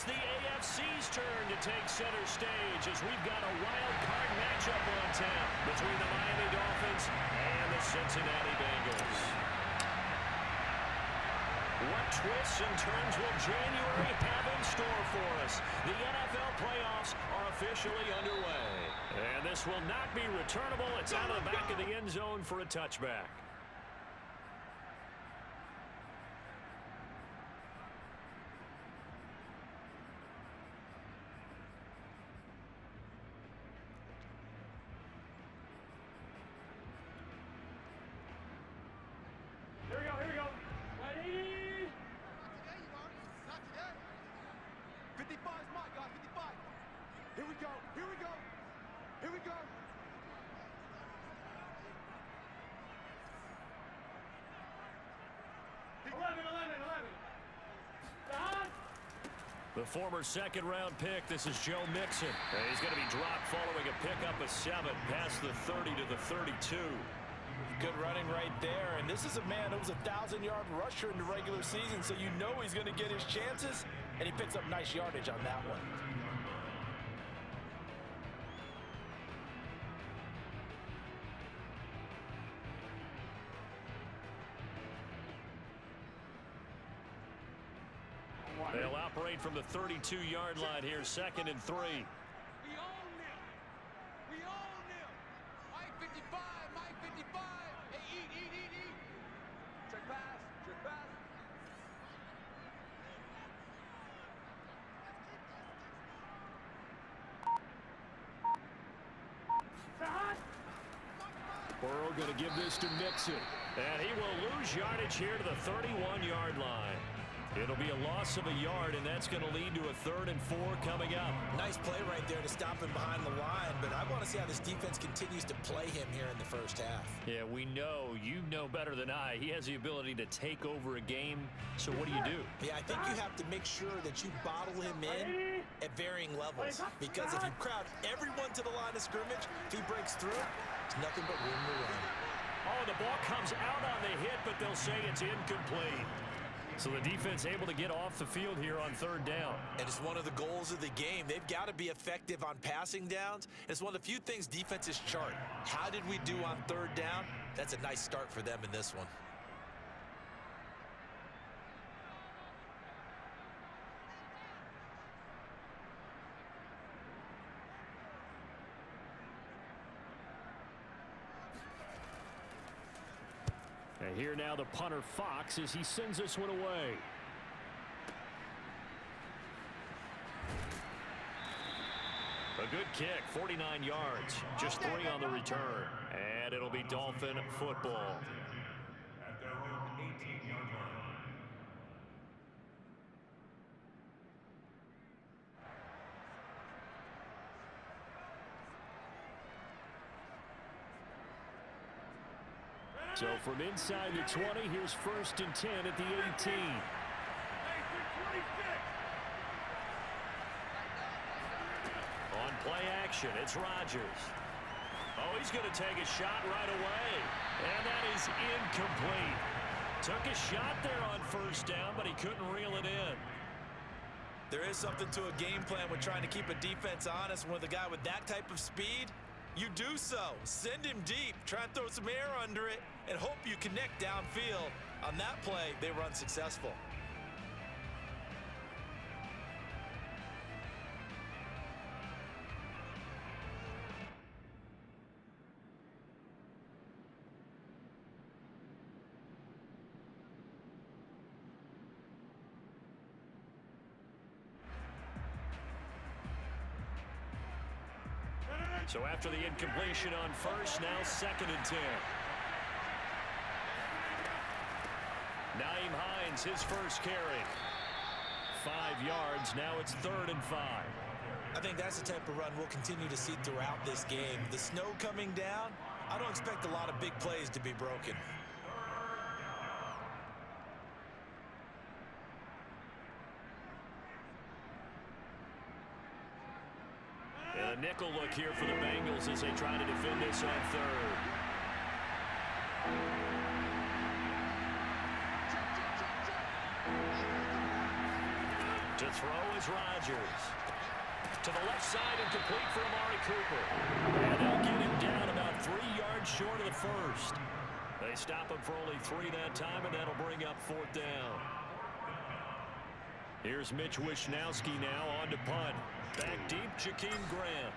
It's the AFC's turn to take center stage as we've got a wild card matchup on tap between the Miami Dolphins and the Cincinnati Bengals. What twists and turns will January have in store for us? The NFL playoffs are officially underway. And this will not be returnable. It's out of the back of the end zone for a touchback. Here we go. Ready? 55 is mine, guys, 55. Here we go. 11. Stop. The former second-round pick, this is Joe Mixon. And he's going to be dropped following a pickup of 7 past the 30 to the 32. Good running right there, and this is a man who was a 1,000-yard rusher in the regular season, so you know he's going to get his chances, and he picks up nice yardage on that one. They'll operate from the 32-yard line here, 2nd and 3. We own them. Mike 55. Hey, eat. Check pass. Burrow going to give this to Mixon. And he will lose yardage here to the 31-yard line. It'll be a loss of a yard, and that's going to lead to a 3rd and 4 coming up. Nice play right there to stop him behind the line, but I want to see how this defense continues to play him here in the first half. Yeah, we know. You know better than I. He has the ability to take over a game, so what do you do? Yeah, I think you have to make sure that you bottle him in at varying levels, because if you crowd everyone to the line of scrimmage, if he breaks through, it's nothing but room to run. Oh, the ball comes out on the hit, but they'll say it's incomplete. So the defense able to get off the field here on 3rd down. And it's one of the goals of the game. They've got to be effective on passing downs. It's one of the few things defenses chart. How did we do on 3rd down? That's a nice start for them in this one. And here now the punter Fox as he sends this one away. A good kick, 49 yards, just 3 on the return. And it'll be Dolphin football. At their own 18-yard line. So from inside the 20, here's 1st and 10 at the 18. On play action, it's Rodgers. Oh, he's going to take a shot right away. And that is incomplete. Took a shot there on 1st down, but he couldn't reel it in. There is something to a game plan with trying to keep a defense honest. With a guy with that type of speed, you do so. Send him deep, try and throw some air under it, and hope you connect downfield. On that play, they were unsuccessful. So after the incompletion on 1st, now 2nd and 10. Nyheim Hines, his first carry. 5 yards, now it's 3rd and 5. I think that's the type of run we'll continue to see throughout this game. The snow coming down, I don't expect a lot of big plays to be broken. And a nickel look here for the Bengals as they try to defend this on 3rd. To throw is Rodgers. To the left side and complete for Amari Cooper. And they'll get him down about 3 yards short of the first. They stop him for only 3 that time, and that'll bring up 4th down. Here's Mitch Wishnowski now on to punt. Back deep, Jakeem Graham.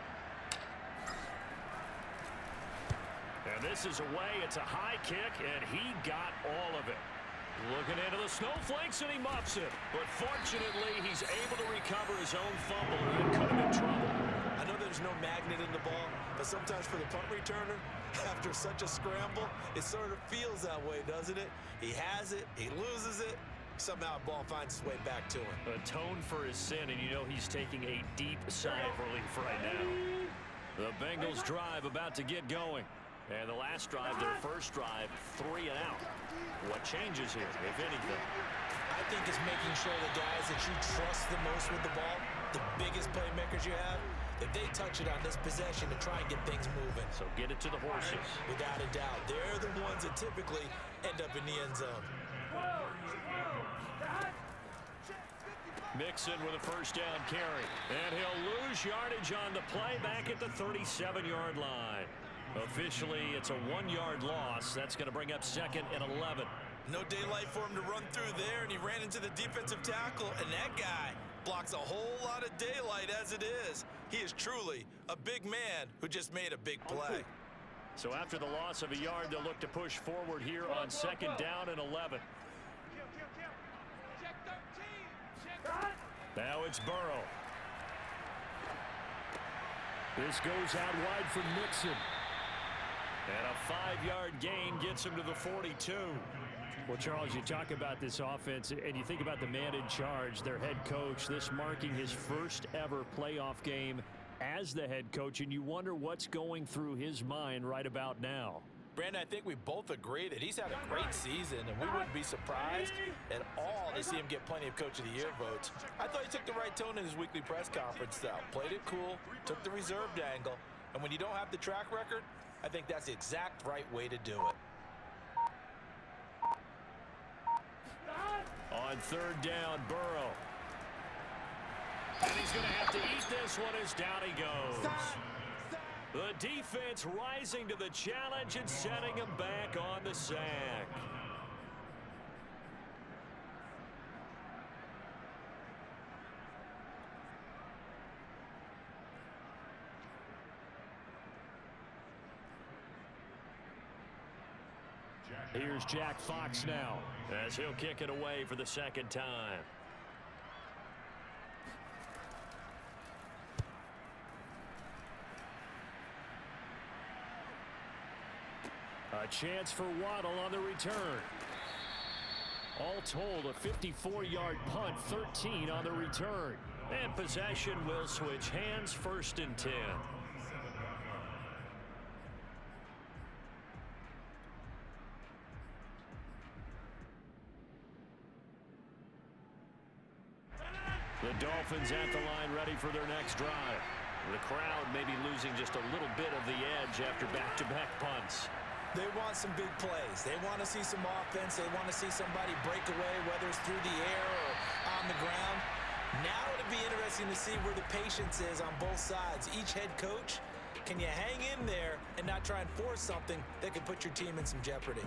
And this is away. It's a high kick, and he got all of it. Looking into the snowflakes, and he muffs it. But fortunately, he's able to recover his own fumble, or it could have been trouble. I know there's no magnet in the ball, but sometimes for the punt returner, after such a scramble, it sort of feels that way, doesn't it? He has it, he loses it, somehow the ball finds its way back to him. Atoned for his sin, and you know he's taking a deep sigh of relief right now. The Bengals drive about to get going. And the last drive, their first drive, 3 and out. What changes here, if anything? I think it's making sure the guys that you trust the most with the ball, the biggest playmakers you have, that they touch it on this possession to try and get things moving. So get it to the horses. Without a doubt. They're the ones that typically end up in the end zone. Mixon with a first down carry. And he'll lose yardage on the play back at the 37-yard line. Officially, it's a 1-yard loss. That's going to bring up 2nd and 11. No daylight for him to run through there, and he ran into the defensive tackle, and that guy blocks a whole lot of daylight as it is. He is truly a big man who just made a big play. So after the loss of a yard, they'll look to push forward here on 2nd down and 11. Now it's Burrow. This goes out wide for Mixon. And a 5-yard gain gets him to the 42. Well, Charles, you talk about this offense, and you think about the man in charge, their head coach, this marking his first ever playoff game as the head coach, and you wonder what's going through his mind right about now. Brandon, I think we both agree that he's had a great season, and we wouldn't be surprised at all to see him get plenty of Coach of the Year votes. I thought he took the right tone in his weekly press conference, though. Played it cool, took the reserved angle, and when you don't have the track record, I think that's the exact right way to do it. On 3rd down, Burrow. And he's going to have to eat this one as down he goes. The defense rising to the challenge and setting him back on the sack. Here's Jack Fox now, as he'll kick it away for the 2nd time. A chance for Waddle on the return. All told, a 54-yard punt, 13 on the return. And possession will switch hands, 1st and 10. The Dolphins at the line ready for their next drive. The crowd may be losing just a little bit of the edge after back-to-back punts. They want some big plays. They want to see some offense. They want to see somebody break away, whether it's through the air or on the ground. Now it'll be interesting to see where the patience is on both sides. Each head coach, can you hang in there and not try and force something that could put your team in some jeopardy?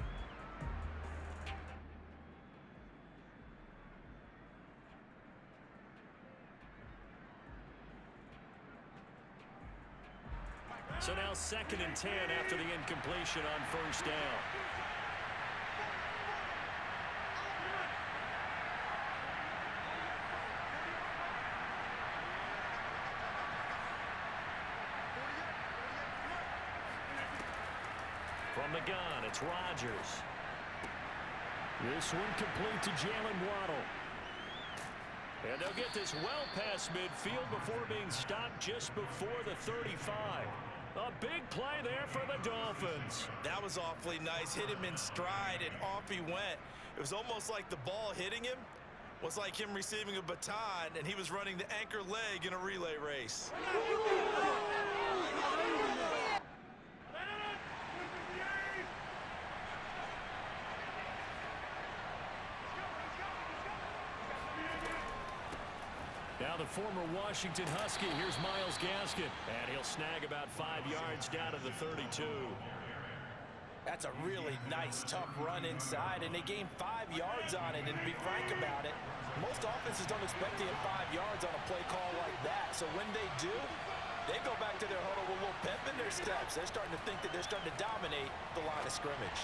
So now 2nd and 10 after the incompletion on 1st down. From the gun, it's Rodgers. This one complete to Jalen Waddle. And they'll get this well past midfield before being stopped just before the 35. A big play there for the Dolphins. That was awfully nice. Hit him in stride, and off he went. It was almost like the ball hitting him was like him receiving a baton, and he was running the anchor leg in a relay race. former Washington Husky. Here's Myles Gaskin. And he'll snag about 5 yards down to the 32. That's a really nice, tough run inside, and they gained 5 yards on it. And to be frank about it, most offenses don't expect to get 5 yards on a play call like that. So when they do, they go back to their huddle with a little pep in their steps. They're starting to think that they're starting to dominate the line of scrimmage.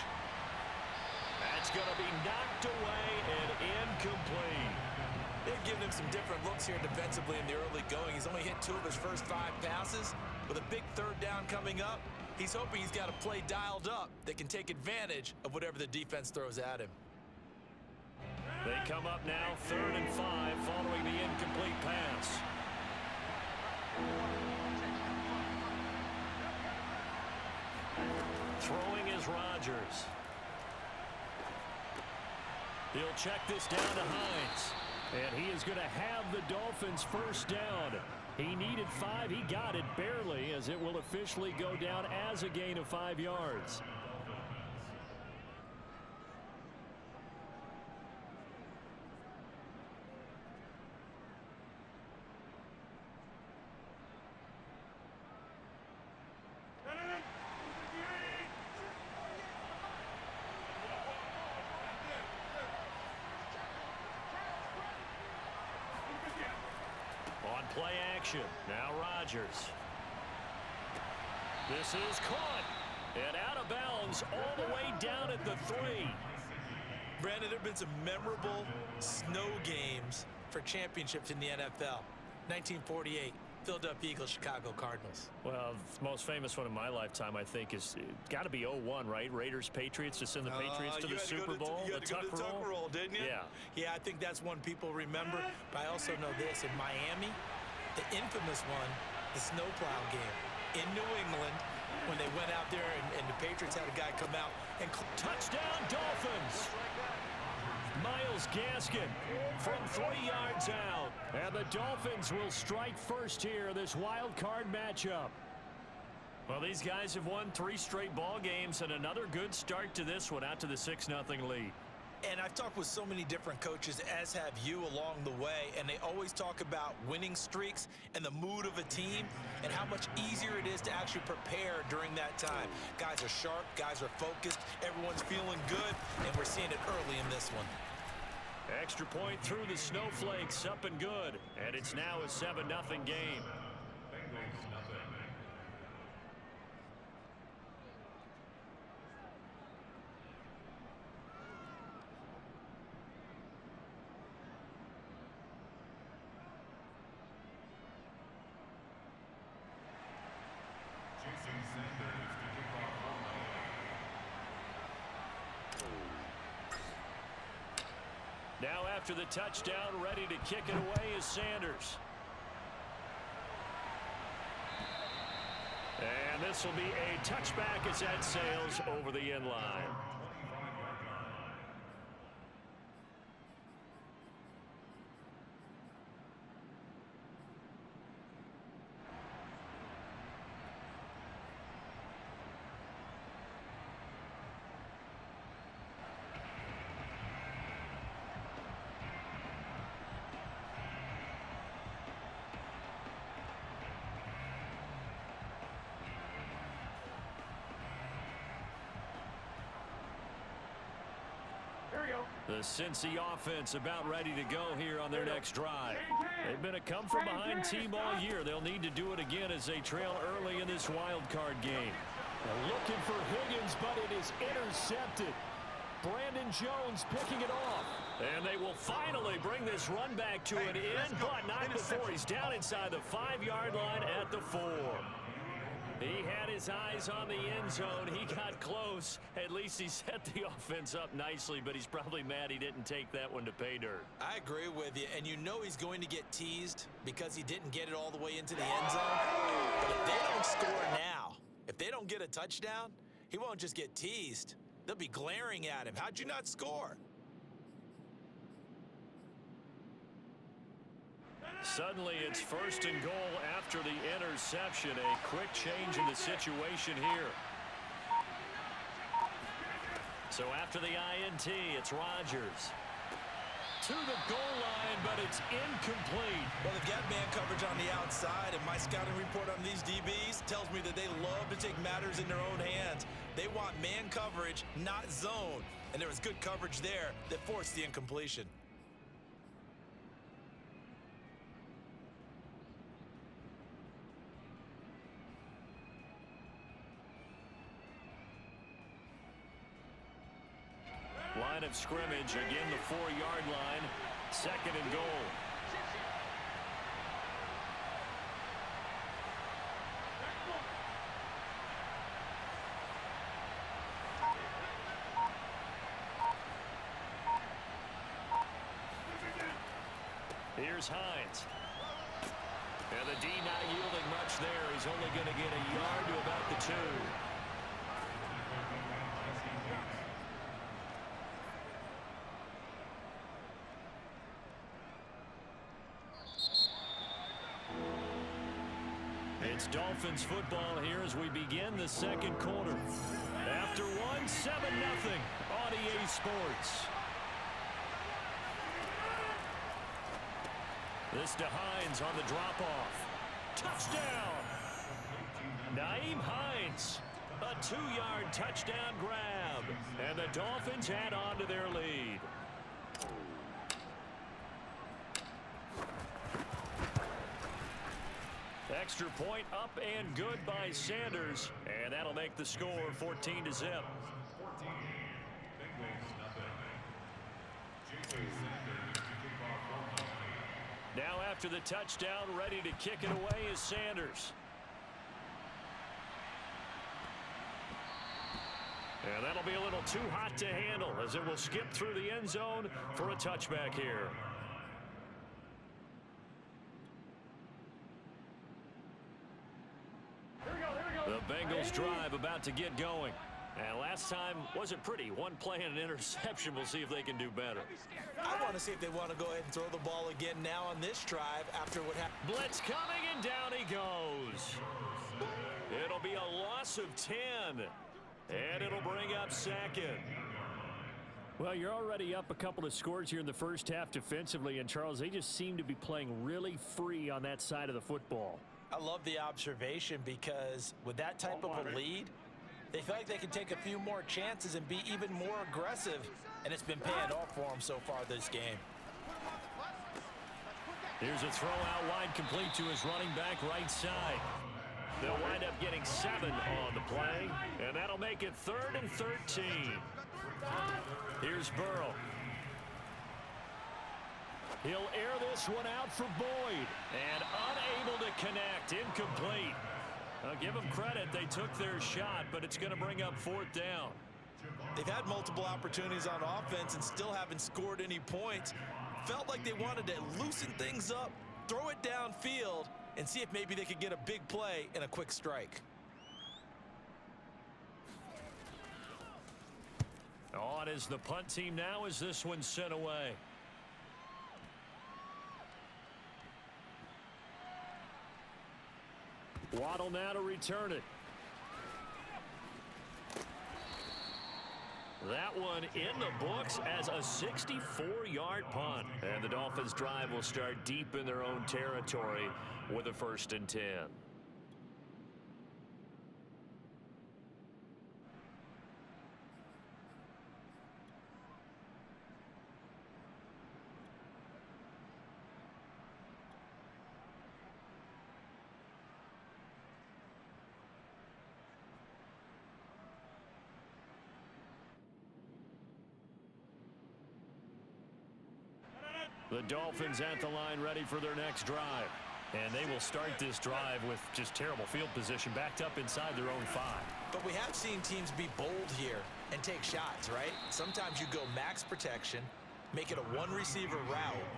That's going to be knocked away and incomplete. They've given him some different looks here defensively in the early going. He's only hit 2 of his first 5 passes. With a big third down coming up, he's hoping he's got a play dialed up that can take advantage of whatever the defense throws at him. They come up now 3rd and 5 following the incomplete pass. Throwing is Rodgers. He'll check this down to Hines. And he is going to have the Dolphins first down. He needed 5. He got it barely, as it will officially go down as a gain of 5 yards. Play action. Now Rodgers. This is caught. And out of bounds all the way down at the 3. Brandon, there have been some memorable snow games for championships in the NFL. 1948, Philadelphia Eagles, Chicago Cardinals. Well, the most famous one in my lifetime, I think, is got to be 01, right? Raiders, Patriots, to send the Patriots to the Super Bowl. You had to go to the tuck roll, didn't you? Yeah. Yeah, I think that's one people remember. But I also know this. In Miami, the infamous one, the snowplow game in New England, when they went out there and the Patriots had a guy come out and touchdown Dolphins. Myles Gaskin from 3 yards out. And the Dolphins will strike first here, this wild card matchup. Well, these guys have won 3 straight ball games and another good start to this one, out to the 6-0 lead. And I've talked with so many different coaches, as have you, along the way, and they always talk about winning streaks and the mood of a team and how much easier it is to actually prepare during that time. Guys are sharp, guys are focused, everyone's feeling good, and we're seeing it early in this one. Extra point through the snowflakes, up and good, and it's now a 7-0 game. Bengals nothing. Jason Sanders to kick off for Miami. Now after the touchdown, ready to kick it away is Sanders. And this will be a touchback as that sails over the end line. The Cincy offense about ready to go here on their next drive. They've been a come-from-behind team all year. They'll need to do it again as they trail early in this wild card game. They're looking for Higgins, but it is intercepted. Brandon Jones picking it off. And they will finally bring this run back to an end, but not before he's down inside the 5-yard line at the 4. He had his eyes on the end zone. He got close. At least he set the offense up nicely, but he's probably mad he didn't take that one to pay dirt. I agree with you, and you know he's going to get teased because he didn't get it all the way into the end zone. But if they don't score now, if they don't get a touchdown, he won't just get teased. They'll be glaring at him. How'd you not score? Suddenly it's 1st and goal after the interception. A quick change in the situation here. So after the INT, it's Rodgers. to the goal line, but it's incomplete. Well, they've got man coverage on the outside, and my scouting report on these DBs tells me that they love to take matters in their own hands. They want man coverage, not zone. And there was good coverage there that forced the incompletion. Line of scrimmage, again the 4-yard line, 2nd and goal. Here's Hines. And the D not yielding much there. He's only going to get a yard to about the 2. It's Dolphins football here as we begin the 2nd quarter. After 1, 7-0 on EA Sports. This to Hines on the drop-off. Touchdown! Nyheim Hines. A 2-yard touchdown grab. And the Dolphins add on to their lead. Extra point up and good by Sanders. And that'll make the score 14-0. 14. Bengals nothing. Jason Sanders to kick off 4 points. Now after the touchdown, ready to kick it away is Sanders. And that'll be a little too hot to handle as it will skip through the end zone for a touchback here. The Bengals drive about to get going. And last time wasn't pretty. One play and an interception. We'll see if they can do better. I want to see if they want to go ahead and throw the ball again now on this drive after what happened. Blitz coming, and down he goes. It'll be a loss of 10. And it'll bring up 2nd. Well, you're already up a couple of scores here in the first half defensively. And, Charles, they just seem to be playing really free on that side of the football. I love the observation because with that type of a lead, they feel like they can take a few more chances and be even more aggressive, and it's been paying off for them so far this game. Here's a throw out wide, complete to his running back right side. They'll wind up getting 7 on the play, and that'll make it 3rd and 13. Here's Burrow. He'll air this one out for Boyd, and unable to connect, incomplete. I'll give them credit. They took their shot, but it's going to bring up 4th down. They've had multiple opportunities on offense and still haven't scored any points. Felt like they wanted to loosen things up, throw it downfield, and see if maybe they could get a big play and a quick strike. On is the punt team now as this one's sent away. Waddle now to return it. That one in the books as a 64-yard punt. And the Dolphins drive will start deep in their own territory with a 1st and 10. The Dolphins at the line ready for their next drive. And they will start this drive with just terrible field position backed up inside their own 5. But we have seen teams be bold here and take shots, right? Sometimes you go max protection, make it a 1-receiver route,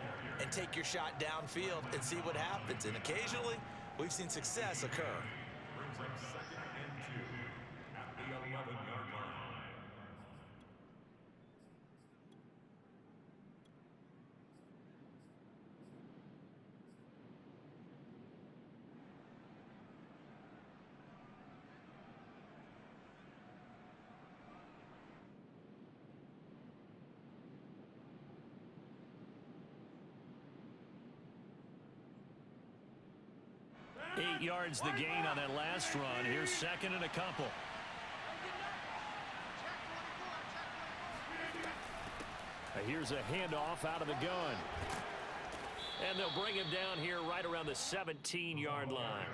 and take your shot downfield and see what happens. And occasionally, we've seen success occur. Brings up 2nd and 2 at the 11-yard line. 8 yards the gain on that last run. Here's second and a couple. Here's a handoff out of the gun. And they'll bring him down here right around the 17-yard line.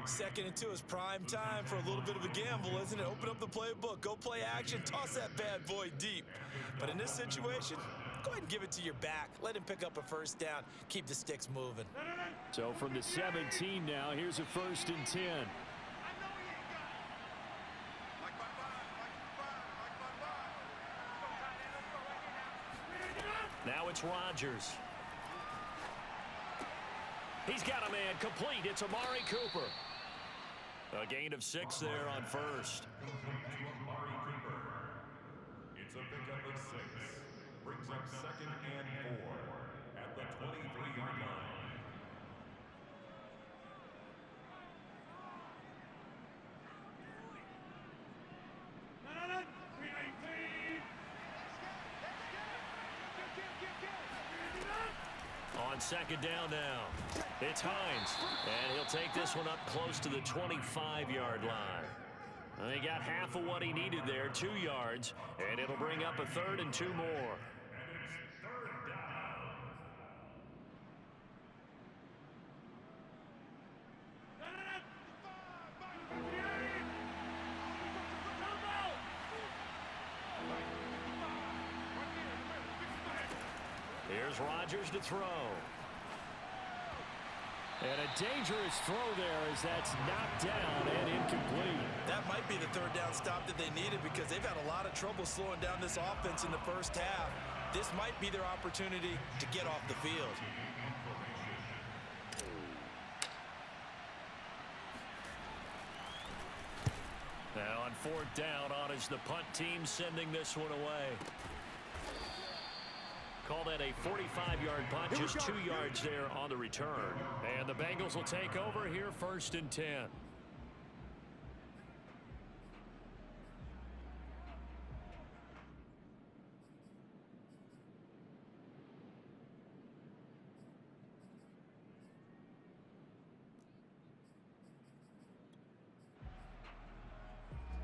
Second and 2 is prime time for a little bit of a gamble, isn't it? Open up the playbook, go play action, toss that bad boy deep. But in this situation, go ahead and give it to your back. Let him pick up a first down. Keep the sticks moving. So from the 17 now, here's a 1st and 10. Now it's Rodgers. He's got a man complete. It's Amari Cooper. A gain of 6 there on first. Amari Cooper. It's a pickup of 6. Brings up 2nd and 4 at the 23-yard line. On second down now, it's Hines, and he'll take this one up close to the 25-yard line. He got half of what he needed there, 2 yards, and it'll bring up a 3rd and 2 more. And it's 3rd down. Here's Rodgers to throw. And a dangerous throw there as that's knocked down and incomplete. That might be the 3rd down stop that they needed because they've had a lot of trouble slowing down this offense in the first half. This might be their opportunity to get off the field. Now on 4th down, on is the punt team sending this one away. Call that a 45-yard punt, just 2 yards there on the return. And the Bengals will take over here, 1st and 10.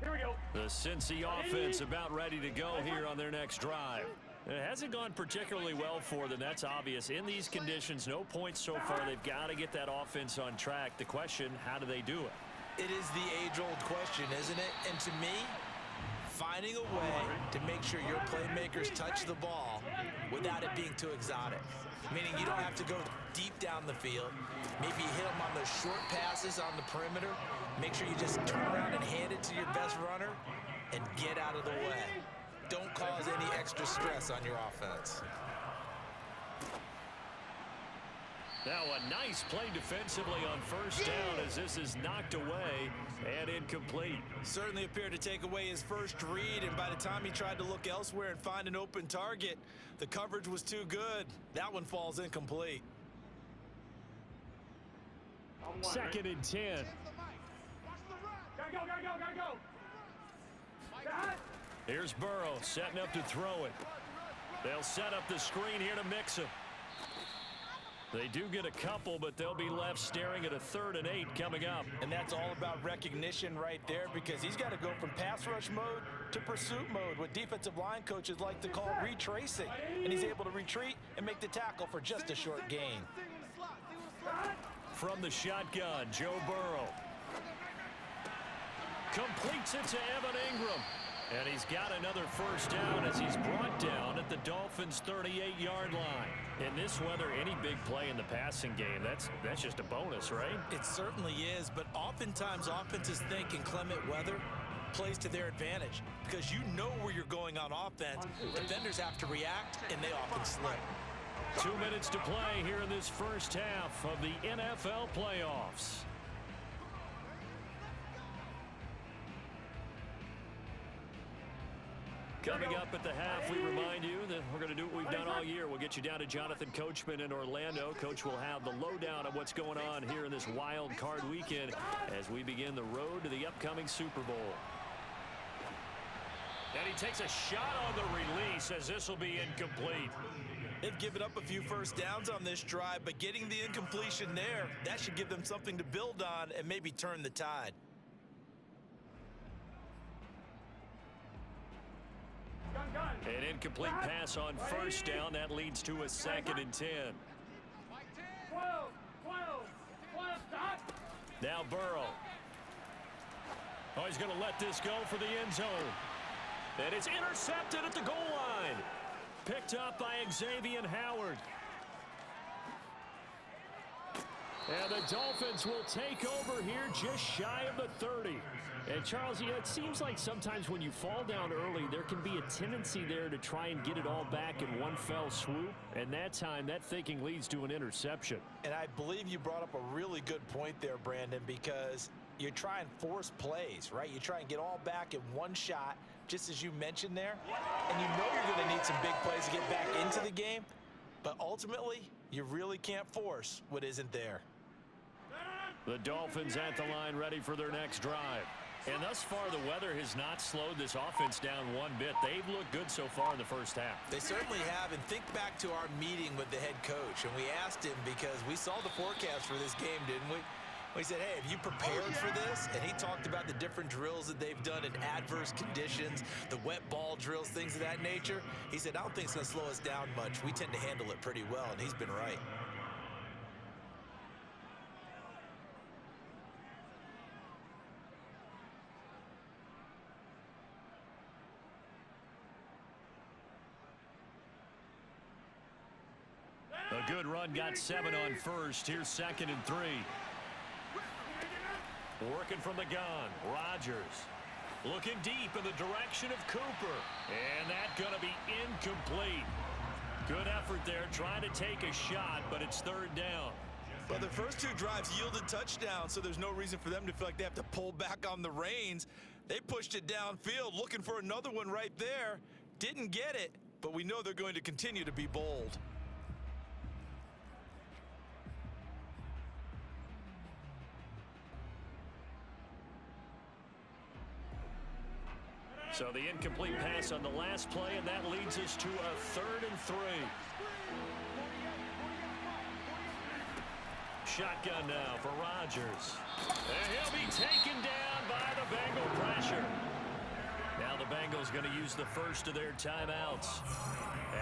Here we go. The Cincy offense about ready to go here on their next drive. It hasn't gone particularly well for them, that's obvious. In these conditions, no points so far. They've got to get that offense on track. The question, how do they do it? It is the age-old question, isn't it? And to me, finding a way to make sure your playmakers touch the ball without it being too exotic. Meaning you don't have to go deep down the field. Maybe you hit them on those short passes on the perimeter. Make sure you just turn around and hand it to your best runner and get out of the way. Don't cause any extra stress on your offense. Now a nice play defensively on 1st down as this is knocked away and incomplete. Certainly appeared to take away his first read, and by the time he tried to look elsewhere and find an open target, the coverage was too good. That one falls incomplete. 2nd and 10. Gotta go, gotta go, gotta go. Got it. Here's Burrow setting up to throw it. They'll set up the screen here to mix him. They do get a couple, but they'll be left staring at a 3rd and 8 coming up. And that's all about recognition right there because he's got to go from pass rush mode to pursuit mode, what defensive line coaches like to call retracing. And he's able to retreat and make the tackle for just a short gain. From the shotgun, Joe Burrow completes it to Evan Ingram. And he's got another 1st down as he's brought down at the Dolphins' 38-yard line. In this weather, any big play in the passing game, that's just a bonus, right? It certainly is, but oftentimes offenses think inclement weather plays to their advantage because you know where you're going on offense. Defenders have to react, and they often slip. 2 minutes to play here in this first half of the NFL playoffs. Coming up at the half, we remind you that we're going to do what we've done all year. We'll get you down to Jonathan Coachman in Orlando. Coach will have the lowdown of what's going on here in this wild card weekend as we begin the road to the upcoming Super Bowl. And he takes a shot on the release as this will be incomplete. They've given up a few first downs on this drive, but getting the incompletion there, that should give them something to build on and maybe turn the tide. An incomplete pass on first down. That leads to a 2nd and 10. 12, stop. Now Burrow. Oh, he's going to let this go for the end zone. And it's intercepted at the goal line. Picked up by Xavier Howard. And the Dolphins will take over here just shy of the 30. And Charles, it seems like sometimes when you fall down early, there can be a tendency there to try and get it all back in one fell swoop. And that time, that thinking leads to an interception. And I believe you brought up a really good point there, Brandon, because you try and force plays, right? You try and get all back in one shot, just as you mentioned there. And you know you're going to need some big plays to get back into the game. But ultimately, you really can't force what isn't there. The Dolphins at the line ready for their next drive. And thus far, the weather has not slowed this offense down one bit. They've looked good so far in the first half. They certainly have. And think back to our meeting with the head coach. And we asked him because we saw the forecast for this game, didn't we? We said, hey, have you prepared for this? And he talked about the different drills that they've done in adverse conditions, the wet ball drills, things of that nature. He said, I don't think it's going to slow us down much. We tend to handle it pretty well, and he's been right. A good run, got 7 on first. Here's 2nd and 3. Working from the gun, Rodgers. Looking deep in the direction of Cooper. And that's going to be incomplete. Good effort there, trying to take a shot, but it's 3rd down. But the first 2 drives yielded touchdowns, so there's no reason for them to feel like they have to pull back on the reins. They pushed it downfield, looking for another one right there. Didn't get it, but we know they're going to continue to be bold. So the incomplete pass on the last play, and that leads us to a 3rd and 3. Shotgun now for Rodgers. And he'll be taken down by the Bengal pressure. Now the Bengals going to use the first of their timeouts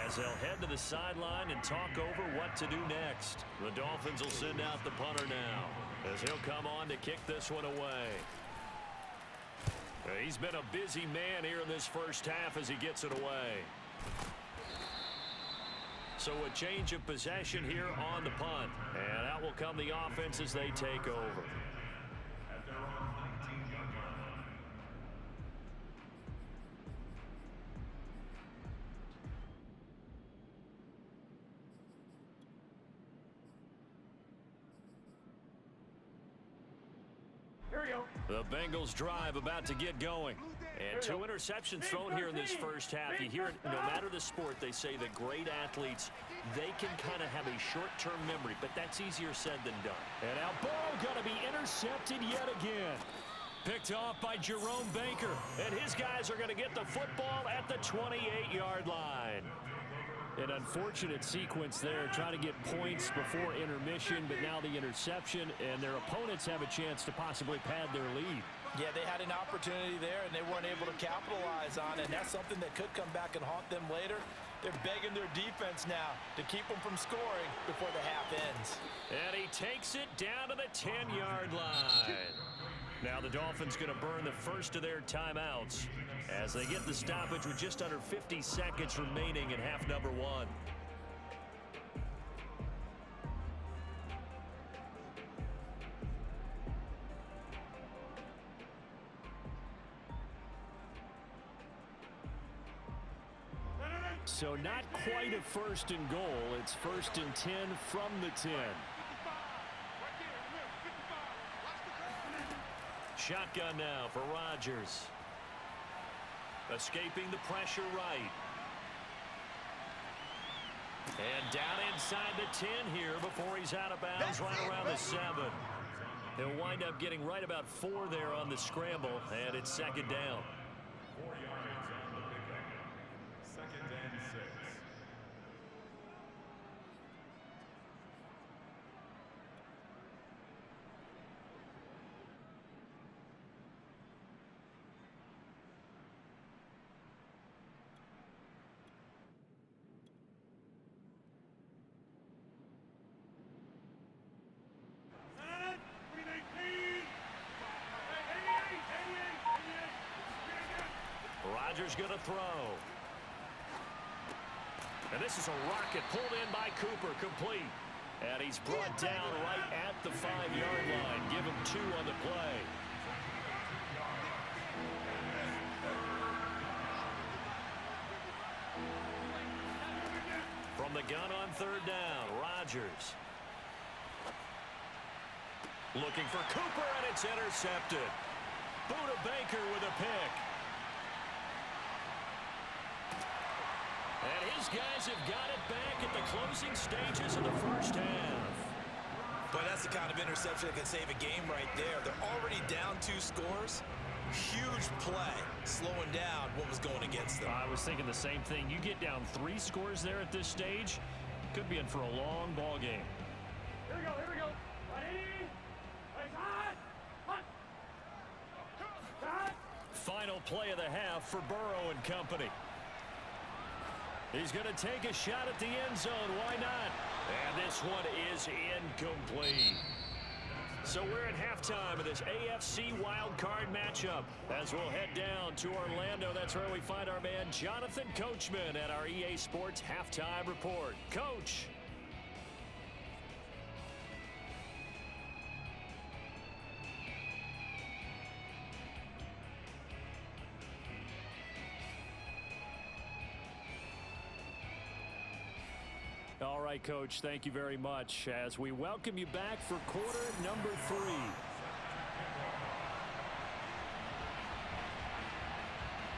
as they'll head to the sideline and talk over what to do next. The Dolphins will send out the punter now as he'll come on to kick this one away. He's been a busy man here in this first half as he gets it away. So a change of possession here on the punt. And out will come the offense as they take over. At their own 19-yard line. Here we go. The Bengals drive about to get going. And 2 interceptions thrown here in this first half. You hear it, no matter the sport, they say the great athletes, they can kind of have a short-term memory, but that's easier said than done. And now Burrow going to be intercepted yet again. Picked off by Jerome Baker. And his guys are going to get the football at the 28-yard line. An unfortunate sequence there, trying to get points before intermission, but now the interception, and their opponents have a chance to possibly pad their lead. Yeah, they had an opportunity there, and they weren't able to capitalize on it, and that's something that could come back and haunt them later. They're begging their defense now to keep them from scoring before the half ends. And he takes it down to the 10-yard line. Now the Dolphins going to burn the first of their timeouts as they get the stoppage with just under 50 seconds remaining in half number 1. So not quite a 1st and goal. It's 1st and 10 from the 10. Shotgun now for Rodgers. Escaping the pressure right. And down inside the 10 here before he's out of bounds right around the 7. He'll wind up getting right about 4 there on the scramble, and it's 2nd down. 4 yards on the pickup. 2nd and 6. Rodgers going to throw. And this is a rocket pulled in by Cooper, complete. And he's brought down right at the 5-yard line. Give him 2 on the play. From the gun on 3rd down, Rodgers. Looking for Cooper, and it's intercepted. Buda Baker with a pick. And his guys have got it back at the closing stages of the first half. But that's the kind of interception that can save a game right there. They're already down 2 scores. Huge play, slowing down what was going against them. I was thinking the same thing. You get down 3 scores there at this stage, could be in for a long ball game. Here we go, here we go. Ready? Hot! Hot! Hot! Final play of the half for Burrow and company. He's going to take a shot at the end zone. Why not? And this one is incomplete. So we're at halftime of this AFC Wildcard matchup. As we'll head down to Orlando, that's where we find our man Jonathan Coachman at our EA Sports Halftime Report. Coach. All right, Coach, thank you very much as we welcome you back for quarter number 3.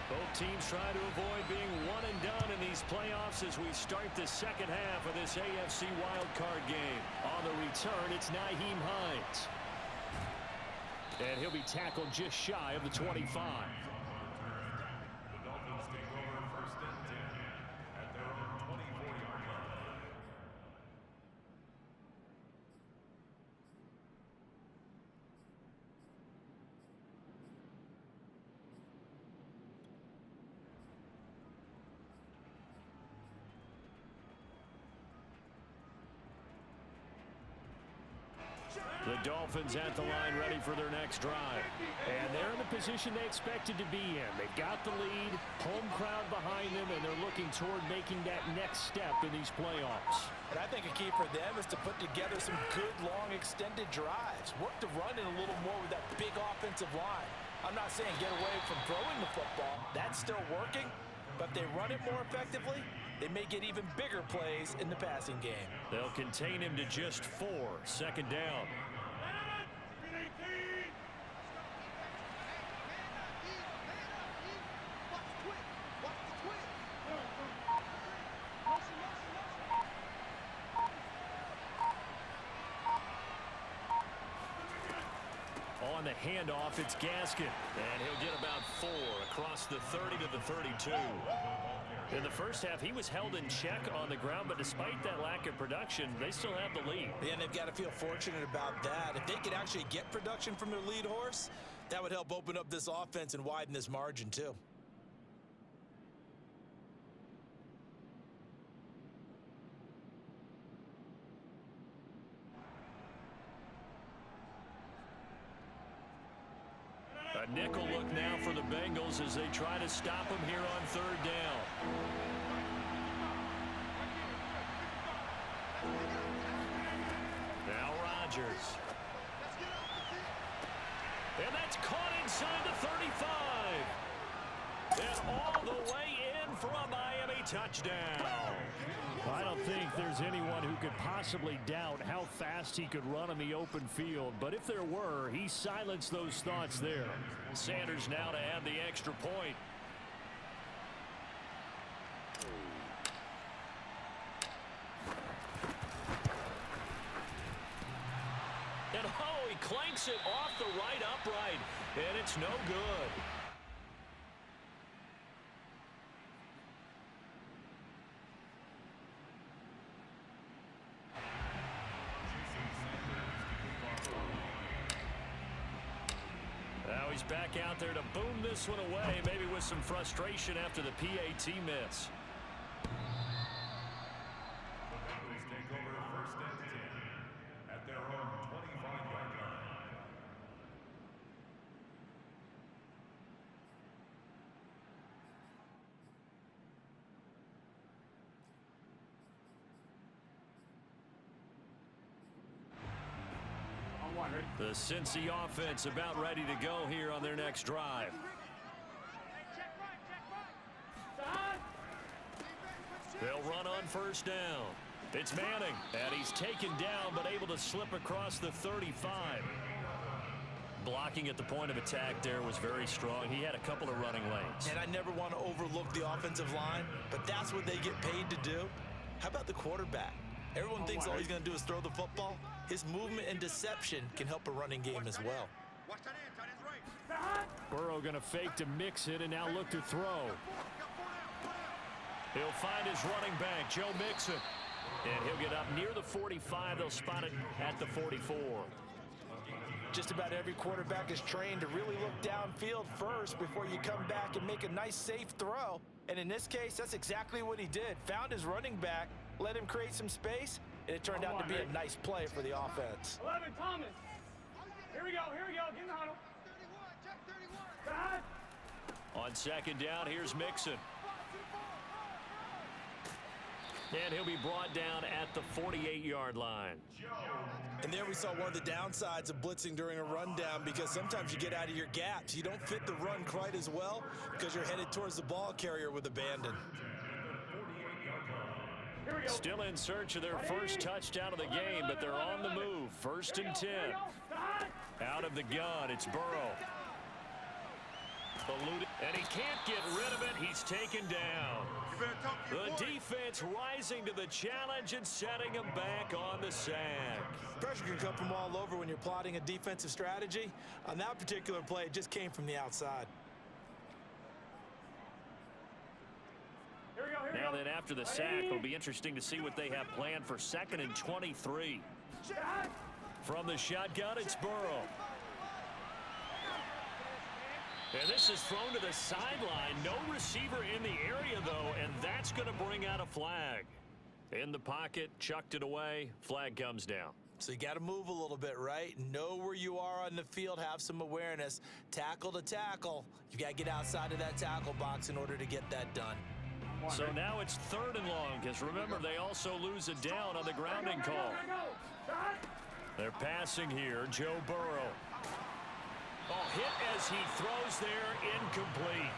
Both teams try to avoid being one and done in these playoffs as we start the second half of this AFC wildcard game. On the return, it's Nyheim Hines. And he'll be tackled just shy of the 25. The Dolphins take over 1st and 10 at their own 24-yard line. The Dolphins at the line ready for their next drive. And they're in the position they expected to be in. They've got the lead, home crowd behind them, and they're looking toward making that next step in these playoffs. And I think a key for them is to put together some good, long, extended drives. Work the run in a little more with that big offensive line. I'm not saying get away from throwing the football. That's still working. But if they run it more effectively, they may get even bigger plays in the passing game. They'll contain him to just 4. 2nd down. On the handoff, it's Gaskin. And he'll get about 4 across the 30 to the 32. In the first half, he was held in check on the ground, but despite that lack of production, they still have the lead. And they've got to feel fortunate about that. If they could actually get production from their lead horse, that would help open up this offense and widen this margin too. A nickel look now for the Bengals as they try to stop him here on 3rd down. Now Rodgers. And that's caught inside the 35. And all the way in for a Miami touchdown. I don't think there's anyone who could possibly doubt how fast he could run on the open field. But if there were, he silenced those thoughts there. Sanders now to add the extra point. And oh, he clanks it off the right upright. And it's no good. Now he's back out there to boom this one away, maybe with some frustration after the PAT miss. The Bengals take over 1st and 10 at their own 25-yard line. on, ready? The Cincy offense about ready to go here on their next drive. They'll run on first down. It's Manning, and he's taken down but able to slip across the 35. Blocking at the point of attack there was very strong. He had a couple of running lanes. And I never want to overlook the offensive line, but that's what they get paid to do. How about the quarterback? Everyone thinks all he's going to do is throw the football. His movement and deception can help a running game as well. Watch that end, tight end's right. Burrow going to fake to mix it and now look to throw. He'll find his running back, Joe Mixon. And he'll get up near the 45. They'll spot it at the 44. Just about every quarterback is trained to really look downfield first before you come back and make a nice, safe throw. And in this case, that's exactly what he did. Found his running back, let him create some space, and it turned out to be a nice play for the offense. 11, Thomas. Here we go. Get in the huddle. 31. On second down, here's Mixon. And he'll be brought down at the 48-yard line. And there we saw one of the downsides of blitzing during a rundown, because sometimes you get out of your gaps. You don't fit the run quite as well because you're headed towards the ball carrier with abandon. Still in search of their first touchdown of the game, but they're on the move. First and 10. Out of the gun, it's Burrow. Eluded, and he can't get rid of it. He's taken down. The defense rising to the challenge and setting him back on the sack. Pressure can come from all over when you're plotting a defensive strategy. On that particular play, it just came from the outside. Now then, after the sack, it'll be interesting to see what they have planned for 2nd and 23. From the shotgun, it's Burrow. And this is thrown to the sideline. No receiver in the area, though, and that's going to bring out a flag. In the pocket, chucked it away. Flag comes down. So you got to move a little bit, right? Know where you are on the field. Have some awareness. Tackle to tackle. You got to get outside of that tackle box in order to get that done. So now it's 3rd and long, because remember, they also lose a down on the grounding call. They're passing here. Joe Burrow. Oh, hit as he throws there, incomplete.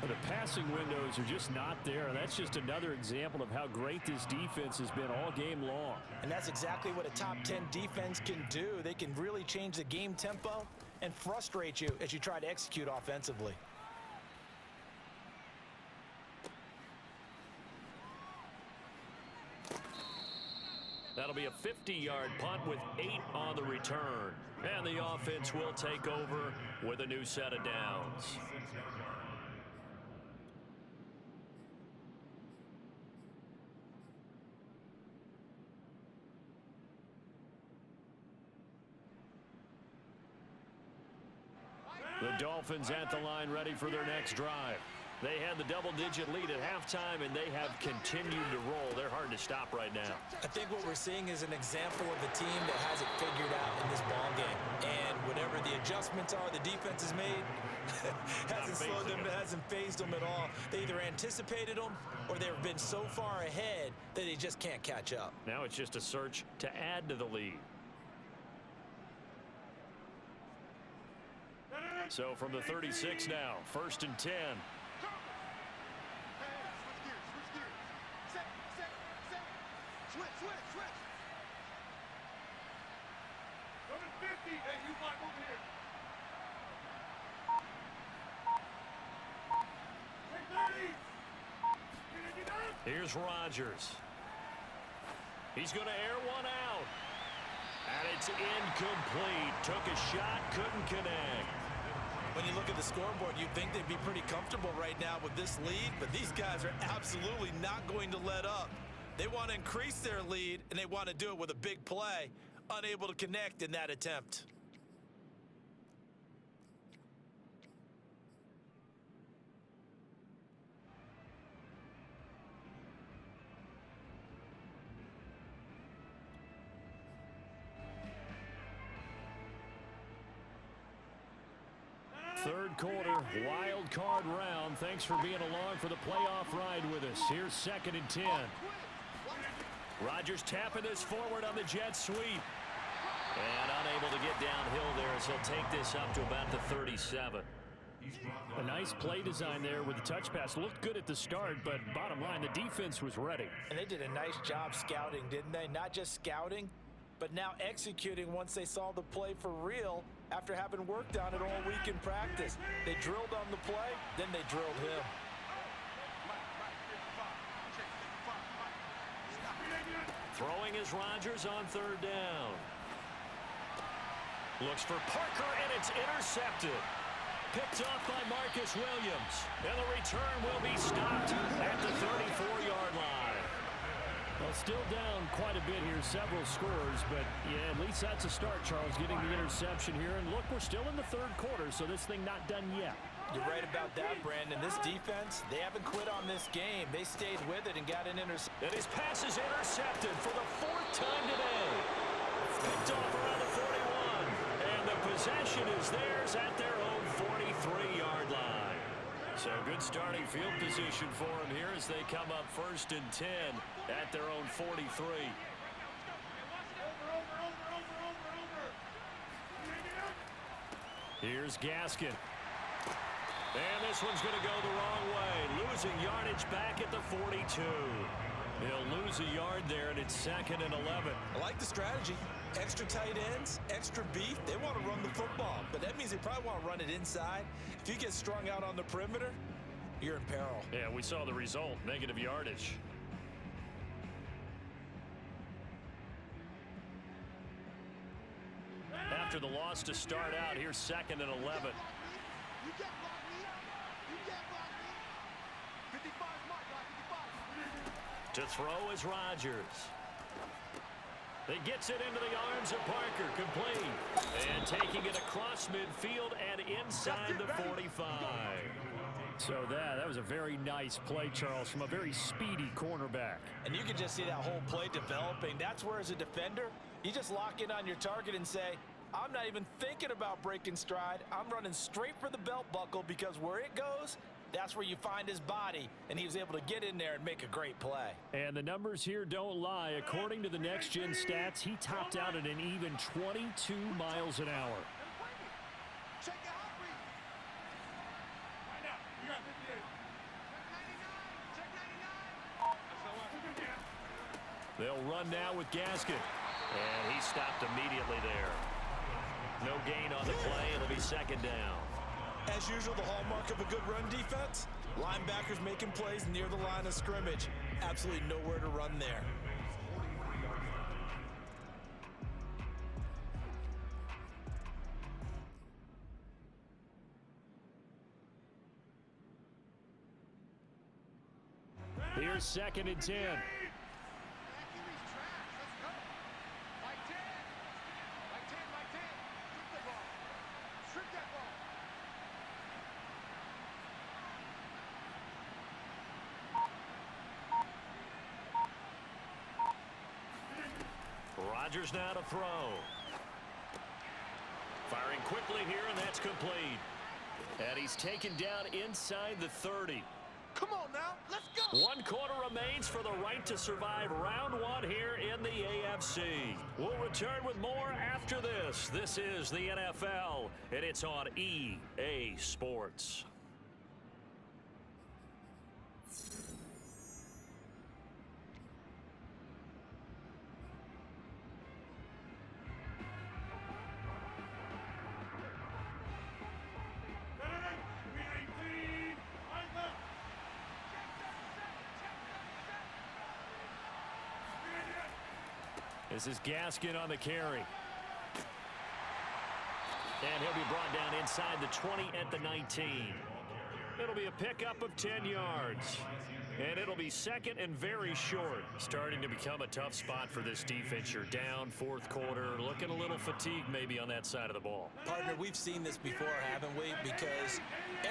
The passing windows are just not there. That's just another example of how great this defense has been all game long. And that's exactly what a top 10 defense can do. They can really change the game tempo and frustrate you as you try to execute offensively. That'll be a 50-yard punt with 8 on the return. And the offense will take over with a new set of downs. The Dolphins at the line, ready for their next drive. They had the double-digit lead at halftime, and they have continued to roll. They're hard to stop right now. I think what we're seeing is an example of a team that has it figured out in this ball game. And whatever the adjustments are the defense has made, hasn't slowed them, hasn't phased them at all. They either anticipated them or they've been so far ahead that they just can't catch up. Now it's just a search to add to the lead. So from the 36 now, 1st and 10. Switch. Number 50. Hey, you might move here. Here's Rodgers. He's going to air one out. And it's incomplete. Took a shot, couldn't connect. When you look at the scoreboard, you'd think they'd be pretty comfortable right now with this lead, but these guys are absolutely not going to let up. They want to increase their lead, and they want to do it with a big play. Unable to connect in that attempt. Third quarter, wild card round. Thanks for being along for the playoff ride with us. Here's 2nd and 10. Rodgers tapping this forward on the jet sweep. And unable to get downhill there as he'll take this up to about the 37. A nice play design there with the touch pass. Looked good at the start, but bottom line, the defense was ready. And they did a nice job scouting, didn't they? Not just scouting, but now executing once they saw the play for real after having worked on it all week in practice. They drilled on the play, then they drilled him. Throwing is Rodgers on third down. Looks for Parker, and it's intercepted. Picked off by Marcus Williams. And the return will be stopped at the 34-yard line. Well, still down quite a bit here, several scores, but yeah, at least that's a start, Charles, getting the interception here. And look, we're still in the third quarter, so this thing not done yet. You're right about that, Brandon. This defense, they haven't quit on this game. They stayed with it and got an interception. And his pass is intercepted for the fourth time today. Picked off around the 41. And the possession is theirs at their own 43-yard line. So good starting field position for them here as they come up 1st and 10 at their own 43. Here's Gaskin. And this one's going to go the wrong way. Losing yardage back at the 42. They'll lose a yard there, and it's 2nd and 11. I like the strategy. Extra tight ends, extra beef. They want to run the football, but that means they probably want to run it inside. If you get strung out on the perimeter, you're in peril. Yeah, we saw the result, negative yardage. After the loss to start out, here's 2nd and 11. You can't block me. You can't block me. 55 is my guy. 55. To throw is Rodgers. He gets it into the arms of Parker, complete. And taking it across midfield and inside the 45. So that was a very nice play, Charles, from a very speedy cornerback. And you can just see that whole play developing. That's where, as a defender, you just lock in on your target and say, I'm not even thinking about breaking stride. I'm running straight for the belt buckle because where it goes, that's where you find his body. And he was able to get in there and make a great play. And the numbers here don't lie. According to the Next Gen stats, he topped out at an even 22 miles an hour. Check your heart rate. Find out. You got 58. Check 99. Check 99. They'll run now with Gaskin. And he stopped immediately there. No gain on the play. It'll be 2nd down. As usual, the hallmark of a good run defense, linebackers making plays near the line of scrimmage. Absolutely nowhere to run there. Here's 2nd and 10. Rodgers now to throw. Firing quickly here, and that's complete. And he's taken down inside the 30. Come on now, let's go. 1 quarter remains for the right to survive round 1 here in the AFC. We'll return with more after this. This is the NFL, and it's on EA Sports. This is Gaskin on the carry. And he'll be brought down inside the 20 at the 19. It'll be a pickup of 10 yards. And it'll be 2nd and very short. Starting to become a tough spot for this defense. You're down 4th quarter, looking a little fatigued maybe on that side of the ball. Partner, we've seen this before, haven't we? Because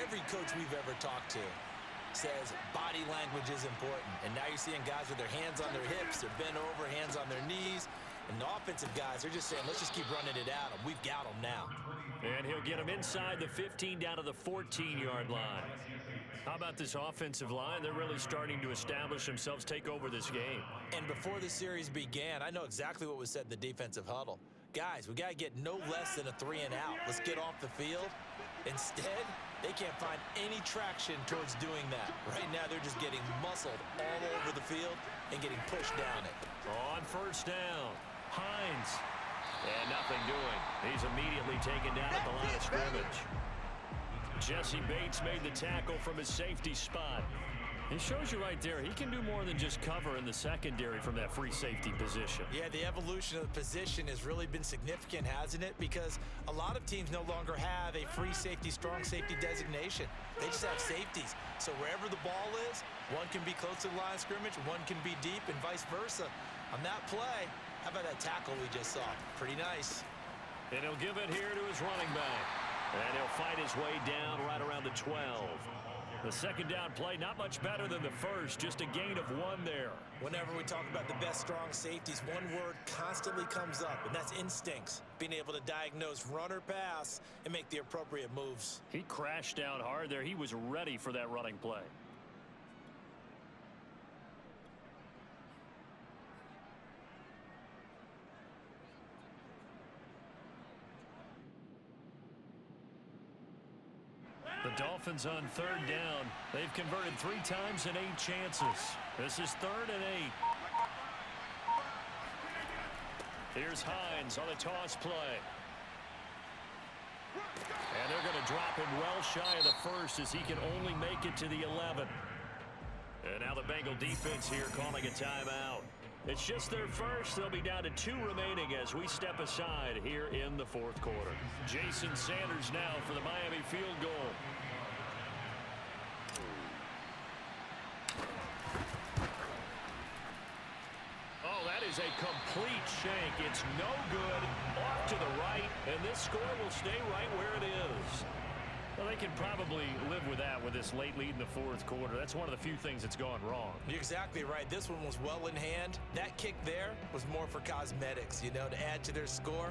every coach we've ever talked to says body language is important. And now you're seeing guys with their hands on their hips, they're bent over, hands on their knees. And the offensive guys are just saying, let's just keep running it at them. We've got them now. And he'll get him inside the 15 down to the 14-yard line. How about this offensive line? They're really starting to establish themselves, take over this game. And before the series began, I know exactly what was said in the defensive huddle. guys, we got to get no less than a 3 and out. Let's get off the field. Instead, they can't find any traction towards doing that. Right now, they're just getting muscled all over the field and getting pushed down it. On first down, Hines. And nothing doing. He's immediately taken down at the line of scrimmage. Jesse Bates made the tackle from his safety spot. It shows you right there, he can do more than just cover in the secondary from that free safety position. Yeah, the evolution of the position has really been significant, hasn't it? Because a lot of teams no longer have a free safety, strong safety designation. They just have safeties. So wherever the ball is, one can be close to the line of scrimmage, one can be deep, and vice versa. On that play, how about that tackle we just saw? Pretty nice. And he'll give it here to his running back. And he'll fight his way down right around the 12. The second down play, not much better than the first, just a gain of 1 there. Whenever we talk about the best strong safeties, one word constantly comes up, and that's instincts. Being able to diagnose run or pass and make the appropriate moves. He crashed down hard there. He was ready for that running play. The Dolphins on third down. They've converted 3 times in 8 chances. This is 3rd and 8. Here's Hines on a toss play. And they're going to drop him well shy of the first as he can only make it to the 11. And now the Bengal defense here calling a timeout. It's just their first. They'll be down to 2 remaining as we step aside here in the 4th quarter. Jason Sanders now for the Miami field goal. Oh, that is a complete shank. It's no good. Off to the right, and this score will stay right where it is. Well, they can probably live with that with this late lead in the 4th quarter. That's one of the few things that's gone wrong. You're exactly right. This one was well in hand. That kick there was more for cosmetics, you know, to add to their score.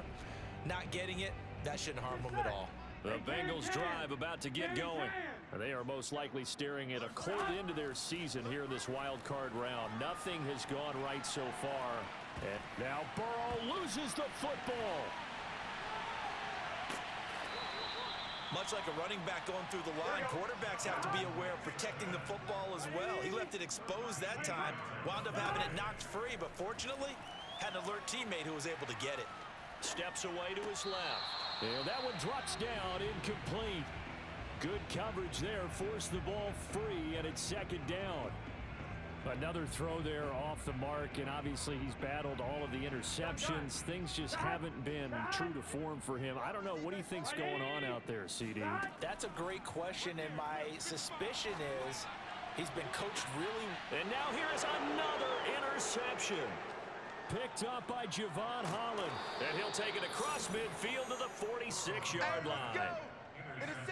Not getting it, that shouldn't harm them at all. The Bengals drive about to get going. They are most likely staring at a cold end to their season here in this wild card round. Nothing has gone right so far. And now Burrow loses the football. Much like a running back going through the line, quarterbacks have to be aware of protecting the football as well. He left it exposed that time, wound up having it knocked free, but fortunately, had an alert teammate who was able to get it. Steps away to his left. And that one drops down, incomplete. Good coverage there, forced the ball free, and it's 2nd down. Another throw there off the mark, and obviously he's battled all of the interceptions. Things just haven't been true to form for him. I don't know. What do you think's going on out there, CD? That's a great question, and my suspicion is he's been coached really. And now here is another interception. Picked up by Javon Holland. And he'll take it across midfield to the 46-yard line.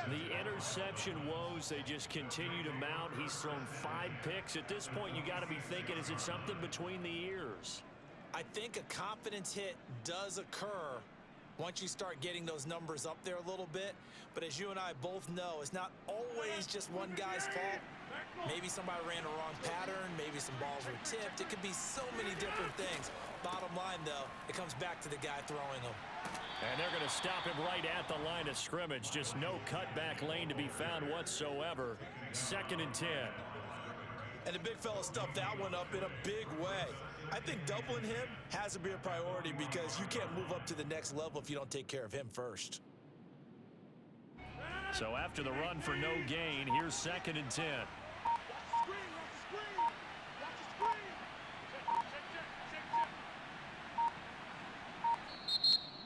The interception woes, they just continue to mount. He's thrown 5 picks. At this point, you got to be thinking, is it something between the ears? I think a confidence hit does occur once you start getting those numbers up there a little bit. But as you and I both know, it's not always just one guy's fault. Maybe somebody ran a wrong pattern. Maybe some balls were tipped. It could be so many different things. Bottom line, though, it comes back to the guy throwing them. And they're going to stop him right at the line of scrimmage. Just no cutback lane to be found whatsoever. 2nd and 10. And the big fella stuffed that one up in a big way. I think doubling him has to be a priority because you can't move up to the next level if you don't take care of him first. So after the run for no gain, here's 2nd and 10.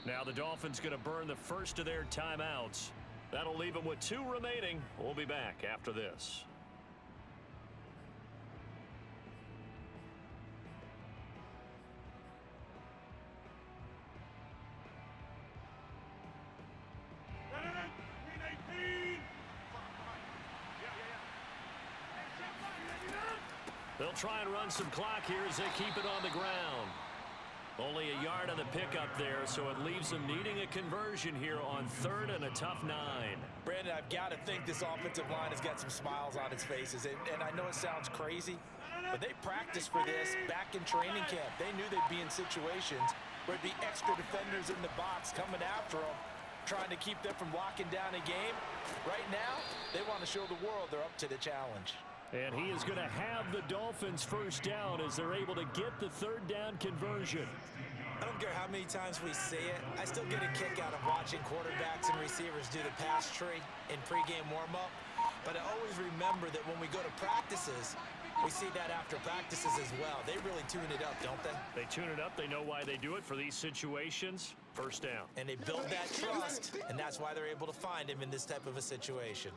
Now the Dolphins going to burn the first of their timeouts. That'll leave them with 2 remaining. We'll be back after this. They'll try and run some clock here as they keep it on the ground. Only a yard on the pickup there, so it leaves them needing a conversion here on 3rd and a tough 9. Brandon, I've got to think this offensive line has got some smiles on its faces. And I know it sounds crazy, but they practiced for this back in training camp. They knew they'd be in situations where there'd be extra defenders in the box coming after them, trying to keep them from locking down a game. Right now, they want to show the world they're up to the challenge. And he is going to have the Dolphins first down as they're able to get the third down conversion. I don't care how many times we say it, I still get a kick out of watching quarterbacks and receivers do the pass tree in pregame warm-up. But I always remember that when we go to practices, we see that after practices as well. They really tune it up, don't they? They tune it up. They know why they do it for these situations. First down. And they build that trust, and that's why they're able to find him in this type of a situation.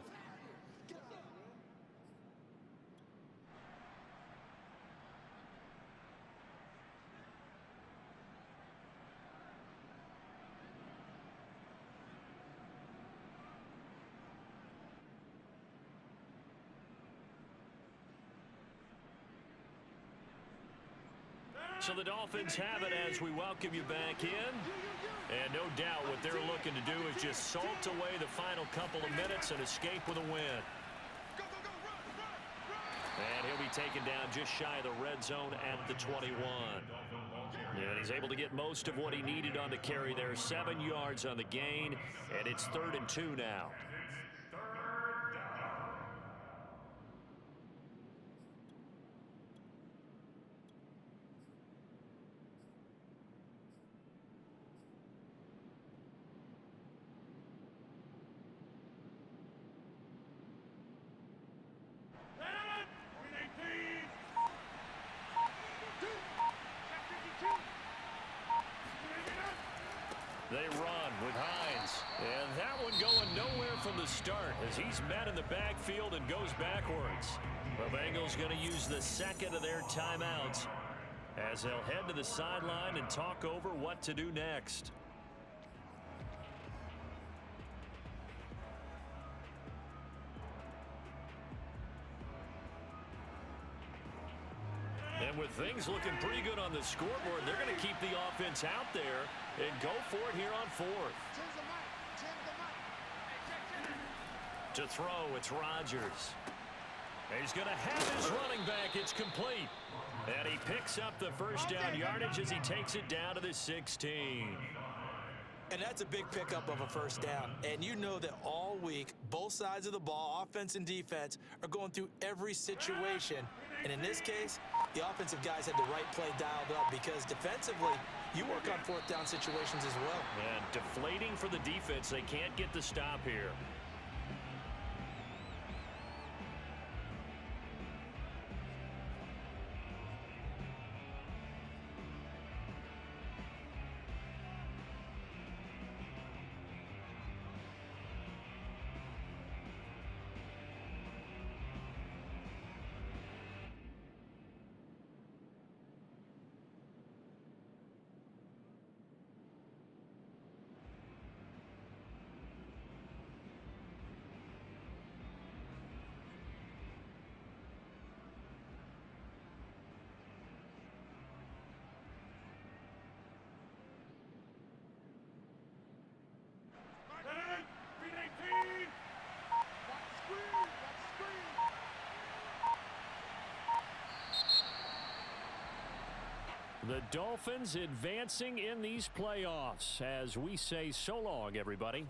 So the Dolphins have it as we welcome you back in. And no doubt what they're looking to do is just salt away the final couple of minutes and escape with a win. And he'll be taken down just shy of the red zone at the 21. And he's able to get most of what he needed on the carry there. 7 yards on the gain, and it's 3rd and 2 now. They run with Hines. And that one going nowhere from the start as he's met in the backfield and goes backwards. The Bengals going to use the second of their timeouts as they'll head to the sideline and talk over what to do next. And with things looking pretty good on the scoreboard, they're going to keep the offense out there and go for it here on 4th. To throw, it's Rodgers. He's going to have his running back. It's complete. And he picks up the first down yardage as he takes it down to the 16. And that's a big pickup of a first down. And you know that all week, both sides of the ball, offense and defense, are going through every situation. And in this case, the offensive guys had the right play dialed up because defensively, you work on 4th down situations as well. And deflating for the defense. They can't get the stop here. The Dolphins advancing in these playoffs as we say so long, everybody.